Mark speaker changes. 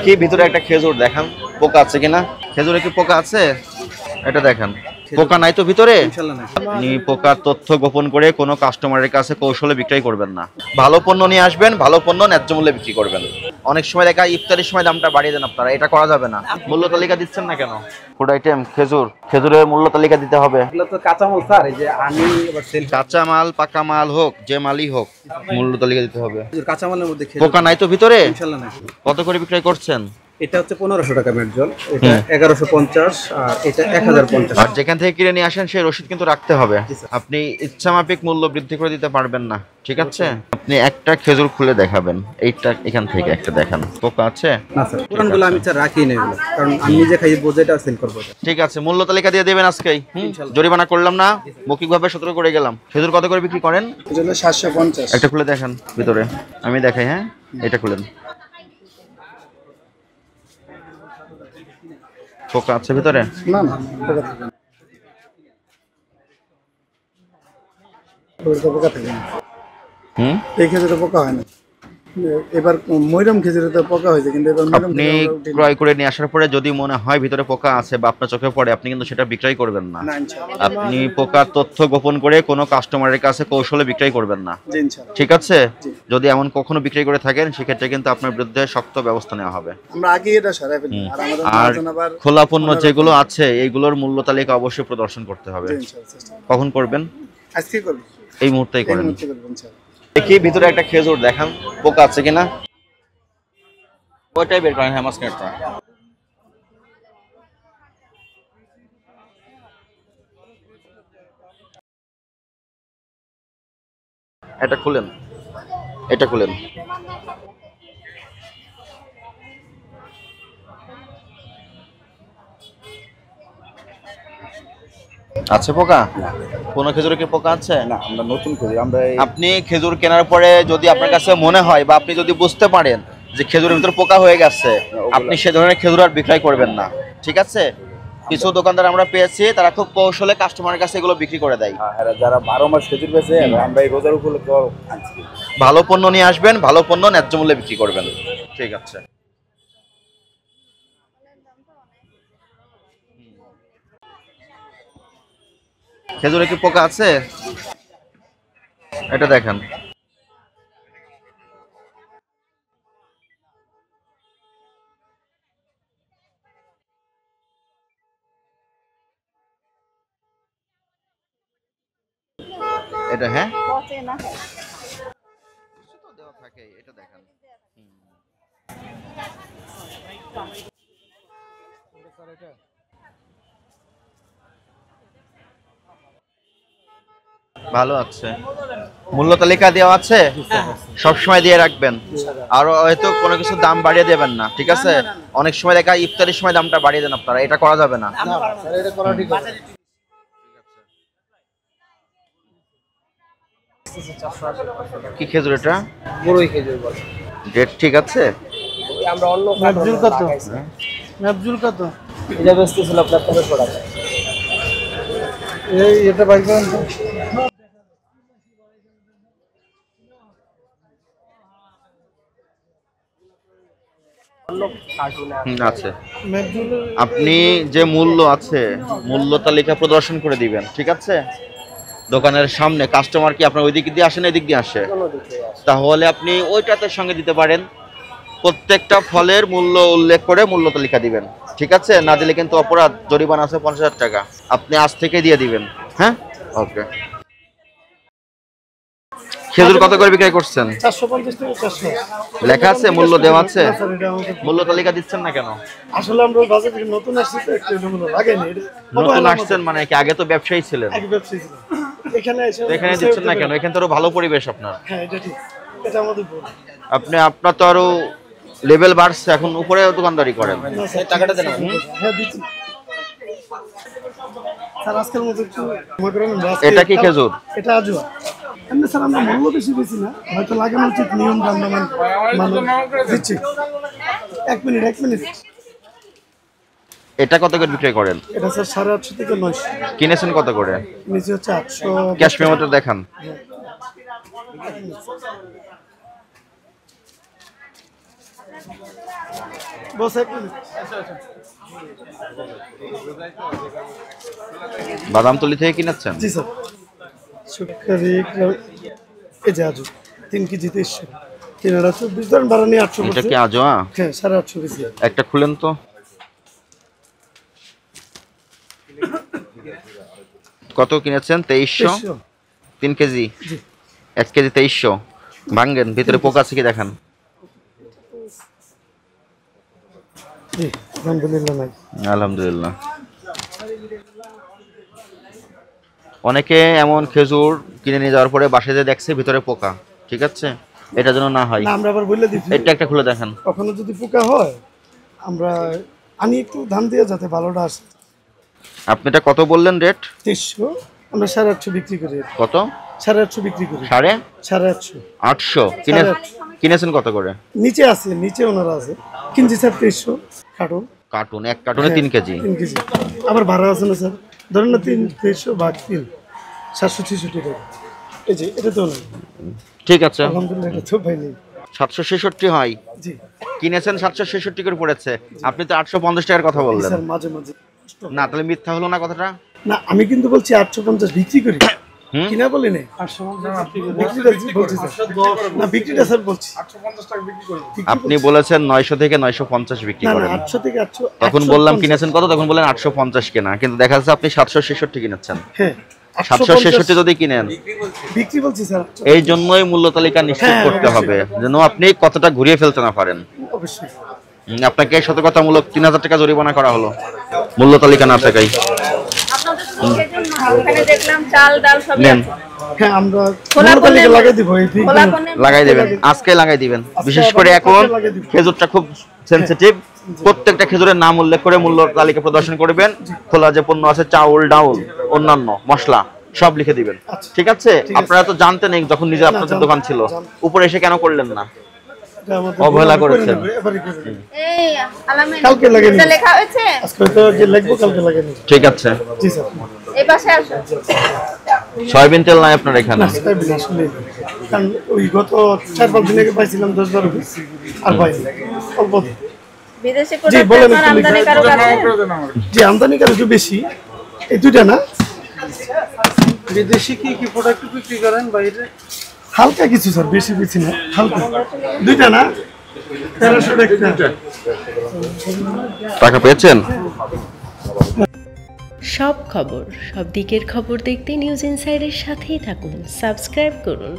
Speaker 1: কি ভিতরে একটা খেজুর দেখান, পোকা আছে কিনা? খেজুরে কি পোকা আছে? এটা দেখান, পোকা নাই তো ভিতরে। আপনি পোকার তথ্য গোপন করে কোনো কাস্টমারের কাছে কৌশলে বিক্রয় করবেন না। ভালো পণ্য নিয়ে আসবেন, ভালো পণ্য ন্যায্য মূল্যে বিক্রি করবেন। অনেক সময় দেখা ইফতারের সময় দামটা বাড়িয়ে দেন আপনারা, এটা করা যাবে না। মূল্য তালিকা দিচ্ছেন না কেন? ফুড আইটেম খেজুর, খেজুরের মূল্য তালিকা দিতে হবে।
Speaker 2: এগুলো তো কাঁচামাল স্যার, এই যে আমি এবার সেল
Speaker 1: কাঁচা মাল পাকা মাল হোক, যে মালই হোক, মূল্য তালিকা দিতে হবে।
Speaker 2: কাঁচামালের মধ্যে
Speaker 1: পোকা নাই তো ভিতরে?
Speaker 2: ইনশাআল্লাহ নাই।
Speaker 1: কত করে বিক্রয় করছেন?
Speaker 2: এটা হচ্ছে 1500 টাকা মেটজল, এটা 1150, আর এটা 1050।
Speaker 1: আর যেখান থেকে কিনে নিয়ে আসেন সেই রসিদ কিন্তু রাখতে হবে। আপনি ইচ্ছামাফিক মূল্য বৃদ্ধি করে দিতে পারবেন না, ঠিক আছে? আপনি একটা খেজুর খুলে দেখাবেন, এইটা এখান থেকে একটা দেখান, পোকা আছে
Speaker 2: না স্যার, পুরানগুলো আমি স্যার রাখি না এগুলো, কারণ আমি নিজে খাই বোঝাটা সেল করব।
Speaker 1: ঠিক আছে, মূল্য তালিকা দিয়ে দেবেন আজকেই। জরিমানা করলাম না, মৌখিকভাবে সতর্ক করে গেলাম। খেজুর কত করে বিক্রি করেন?
Speaker 2: এটা হলো 750।
Speaker 1: একটা খুলে দেখান ভিতরে, আমি দেখাই। হ্যাঁ, এটা খুলেন। পোকা আছে ভিতরে?
Speaker 2: না না, পোকা থাকে না। পোকা থাকে না। এই খেজুরে পোকা হয় না। এবার ময়রম খেজুরে তো পোকা হয়েছে, কিন্তু এবার
Speaker 1: আপনি ক্রয় করে নিয়ে আসার পরে যদি মনে হয় ভিতরে পোকা আছে বা আপনার চোখে পড়ে, আপনি কিন্তু সেটা বিক্রয় করবেন না। আপনি পোকার তথ্য গোপন করে কোনো কাস্টমারের কাছে কৌশলে বিক্রয় করবেন না, ঠিক আছে? যদি এমন কখনো বিক্রয় করে থাকেন, সেক্ষেত্রে কিন্তু আপনার বিরুদ্ধে শক্ত ব্যবস্থা নেওয়া হবে।
Speaker 2: আমরা আগে এটা সরাই ফেলি।
Speaker 1: আর খোলা পণ্য যেগুলো আছে এইগুলোর মূল্য তালিকা অবশ্যই প্রদর্শন করতে হবে। কখন করবেন?
Speaker 2: আজকে করব,
Speaker 1: এই মুহূর্তেই করেন। দেখি ভিতরে একটা খেজুর দেখান, পোকা আছে কিনা? ওইটাই বের করেন। হ্যাঁ, মাঝখানেরটা। এটা খুলেন, এটা খুলেন। আছে পোকা? কোনো খেজুরে কি পোকা আছে?
Speaker 2: না, আমরা নতুন করি। আমরা
Speaker 1: আপনি খেজুর কেনার পরে যদি আপনার কাছে মনে হয় বা আপনি যদি বুঝতে পারেন যে খেজুরের ভিতরে পোকা হয়ে গেছে, আপনি সে ধরনের খেজুর আর বিক্রয় করবেন না, ঠিক আছে? কিছু দোকানদার আমরা পেয়েছি, তারা খুব কৌশলে কাস্টমারের কাছে এগুলো বিক্রি করে দেয়।
Speaker 2: যারা 12 মাস খেজুর বেচে, আমরা এই রোজার উপলক্ষে আনছি।
Speaker 1: ভালো পণ্য নিয়ে আসবেন, ভালো পণ্য ন্যায্য মূল্যে বিক্রি করবেন, ঠিক আছে? খেজুরে কি পোকা আছে? এটা দেখেন। এটা হ্যাঁ দেওয়া থাকে, এটা দেখেন। ভালো আছে, মূল্য তালিকা দেওয়া আছে, সবসময় দিয়ে রাখবেন। আর হয়তো কোনো কিছু দাম বাড়িয়ে দেবেন না, ঠিক আছে? অনেক সময় দেখা ইফতারের সময় দামটা বাড়িয়ে দেন আপনারা, এটা করা যাবে না। কি খেজুর এটা?
Speaker 2: বড়ই খেজুর বলে।
Speaker 1: ডেট ঠিক আছে?
Speaker 2: আমরা অন্য ন্যাপজুল কত? ন্যাপজুল কত? এটা বেচতেছিল আপনার 1500 টাকা। এই এটা বাই করেন তো।
Speaker 1: আছে। আপনি যে মূল্য আছে, মূল্য তালিকা প্রদর্শন করে দিবেন, ঠিক আছে? দোকানের সামনে কাস্টমার কি আপনার ওই দিক দিয়ে আসে না এদিক দিয়ে আসে? তাহলে আপনি ওইটাতে সঙ্গে দিতে পারেন। প্রত্যেকটা ফলের মূল্য উল্লেখ করে মূল্য তালিকা দিবেন, ঠিক আছে? না দিলে কিন্তু অপরাধ, জরিমানা আছে 50,000 টাকা। আপনি আজ থেকে দিয়ে দিবেন। হ্যাঁ, ওকে। খেজুর কত করে বিক্রয় করছেন?
Speaker 2: 450 থেকে 400
Speaker 1: লেখা আছে, মূল্য দেওয়া আছে। মূল্য তালিকা দিচ্ছেন না কেন?
Speaker 2: আসলে আমরা বাজার থেকে নতুন আসছি তো, একটু মূল্য লাগাইনি।
Speaker 1: নতুন আসছেন মানে কি আগে তো ব্যবসায়ী ছিলেন?
Speaker 2: আগে ব্যবসায়ী ছিলাম। এখানে
Speaker 1: দিচ্ছেন না কেন? এখানে তো আরো ভালো পরিবেশ আপনার।
Speaker 2: হ্যাঁ, এটা ঠিক, এটা আমাদের ভুল।
Speaker 1: আপনার তো আরো লেভেল বাড়ছে, এখন উপরে দোকানদারি করেন।
Speaker 2: টাকাটা দেন। হ্যাঁ, দিচ্ছি স্যার। আজকের মতো একটু মনে করেন।
Speaker 1: এটা কি খেজুর?
Speaker 2: এটা আজুয়া। এমনি স্যার আমরা মূল্য বেশি বেশি না, হয়তো লাগানো উচিত নিয়ম আমরা দিচ্ছি। 1 মিনিট।
Speaker 1: এটা কত করে বিক্রি করেন?
Speaker 2: এটা স্যার 850 থেকে 900।
Speaker 1: কিনেছেন কত করে?
Speaker 2: নিচে হচ্ছে 800।
Speaker 1: ক্যাশ মেমোটা দেখান।
Speaker 2: বস এক মিনিট।
Speaker 1: বাদামতলি থেকে কিনেছেন?
Speaker 2: জি স্যার। সুপারি এই যে আজও 3 কেজি 2300, 324 ধরেন বাড়ানি 800
Speaker 1: এটা
Speaker 2: পড়ছে।
Speaker 1: কি আজোয়া?
Speaker 2: হ্যাঁ 850 কেজি।
Speaker 1: একটা খুলেন তো। কত কিনেছেন? 2300। 3 কেজি,
Speaker 2: জি
Speaker 1: 1 কেজি 2300। ভাঙ্গেন, ভিতরে পোকা আছে কি দেখান।
Speaker 2: জি আলহামদুলিল্লাহ নাই।
Speaker 1: আলহামদুলিল্লাহ। অনেকে এমন খেজুর কিনে নিয়ে যাওয়ার পরে বাসায় যে দেখছে ভিতরে পোকা, ঠিক আছে, এটা যেন না হয়।
Speaker 2: না আমরা আবার বলে দিচ্ছি,
Speaker 1: এটা একটা খুলে দেখেন।
Speaker 2: কখনো যদি পোকা হয় আমরা আনি একটু ধান দিয়ে যাতে ভালোটা আসে।
Speaker 1: আপনি এটা কত বললেন রেট?
Speaker 2: 2300, আমরা 850 বিক্রি করি।
Speaker 1: কত?
Speaker 2: 850 বিক্রি করি।
Speaker 1: 850?
Speaker 2: 850
Speaker 1: কিনেছেন কত করে?
Speaker 2: নিচে আছে, নিচে ওনারা আছে কিনছি স্যার 2300 কার্টুন।
Speaker 1: কার্টুন, এক কার্টুনে 3 কেজি।
Speaker 2: 3 কেজি আবার ভাড়া আছে না স্যার, ধরেন না 2300 ভাগ 3 766 টাকা। এই যে এটা তো না,
Speaker 1: ঠিক আছে,
Speaker 2: আলহামদুলিল্লাহ এটা তো ভাই নেই।
Speaker 1: 766 হয়।
Speaker 2: জি
Speaker 1: কিনেছেন 766 করে পড়েছে, আপনি তো 850 টাকার কথা বললেন।
Speaker 2: স্যার মাঝে মাঝে
Speaker 1: না, তাহলে মিথ্যা হলো না কথাটা?
Speaker 2: না আমি কিন্তু বলছি 850 বিক্রি করি,
Speaker 1: হুম?
Speaker 2: কিনা বলি না, 850 বিক্রিটা বলছি স্যার। না বিক্রিটা স্যার বলছি 850 টাকা বিক্রি করি।
Speaker 1: আপনি বলেছেন 900 থেকে 950 বিক্রি
Speaker 2: না না
Speaker 1: করেন।
Speaker 2: 800 থেকে 800।
Speaker 1: তখন বললাম কিনেছেন কত, তখন বললেন 850 কেনা, কিন্তু দেখা যাচ্ছে আপনি 766 কিনেছেন।
Speaker 2: হ্যাঁ
Speaker 1: 766 যদি কিনেন,
Speaker 2: বিক্রি বলছি স্যার।
Speaker 1: এই জন্যই মূল্য তালিকা নিশ্চিত
Speaker 2: হ্যাঁ,
Speaker 1: করতে হবে যেন আপনি কতটা ঘুরিয়ে ফেলতে না পারেন।
Speaker 2: অবশ্যই
Speaker 1: আপনাকে সতর্কতামূলক 3000 টাকা জরিমানা করা হলো মূল্য তালিকা না থাকায়।
Speaker 3: এখানে দেখলাম চাল ডাল সবই
Speaker 1: নেন,
Speaker 3: আছে।
Speaker 2: হ্যাঁ আমরা
Speaker 3: খোলা
Speaker 2: খোলা তালিকা
Speaker 3: পণ্যের-
Speaker 2: লাগাই দিব এই ঠিক
Speaker 3: খোলা পণ্যের-
Speaker 1: লাগাই দেবেন, আজকে লাগাই দিবেন। বিশেষ করে এখন
Speaker 2: লাগাই দিব।
Speaker 1: খেজুরটা খুব সেনসিটিভ, প্রত্যেকটা খেজুরের নাম উল্লেখ করে মূল্য তালিকা প্রদর্শন করবেন। খোলা যে পণ্য আছে, চাউল ডাউল অন্যান্য মশলা সব লিখে দিবেন, ঠিক আছে? আপনারা তো জানতেন যখন নিজে আপনাদের দোকান ছিল, উপরে এসে কেন করলেন না?
Speaker 2: এটা আমাদের
Speaker 1: অবহেলা
Speaker 2: করে
Speaker 1: করেছেন।
Speaker 2: নেব, এবারে করে নেব।
Speaker 3: এই আলামিন
Speaker 2: কালকে লাগিয়ে নিন।
Speaker 3: এটা লেখা হয়েছে
Speaker 2: আজকে তো যে লিখবো কালকে লাগিয়ে নেব।
Speaker 1: ঠিক আছে।
Speaker 2: জি স্যার।
Speaker 3: এই পাশে আসো।
Speaker 1: সয়াবিন তেল নাই আপনার এখানে?
Speaker 2: না সেটা বিনা আসলে কারণ ওই গত 4-5 দিন আগে পাইছিলাম 10-12 পিস আর পাই অল্প।
Speaker 3: বিদেশে
Speaker 2: জি,
Speaker 3: করে
Speaker 2: বলেন
Speaker 3: আপনার
Speaker 2: একটু
Speaker 3: আমদানি
Speaker 2: লিখে।
Speaker 3: কারো কাছে
Speaker 2: জি আমদানি কার একটু বেশি, এই দুইটা না।
Speaker 4: বিদেশি কি কি প্রোডাক্ট বিক্রি করেন বাইরে?
Speaker 2: হালকা কিছু স্যার, বেশি বেশি না, হালকা দুইটা না। 1300 টাকা।
Speaker 1: টাকা পেয়েছেন?
Speaker 5: সব খবর, সব দিকের খবর দেখতে নিউজ ইনসাইডের সাথেই থাকুন, সাবস্ক্রাইব করুন।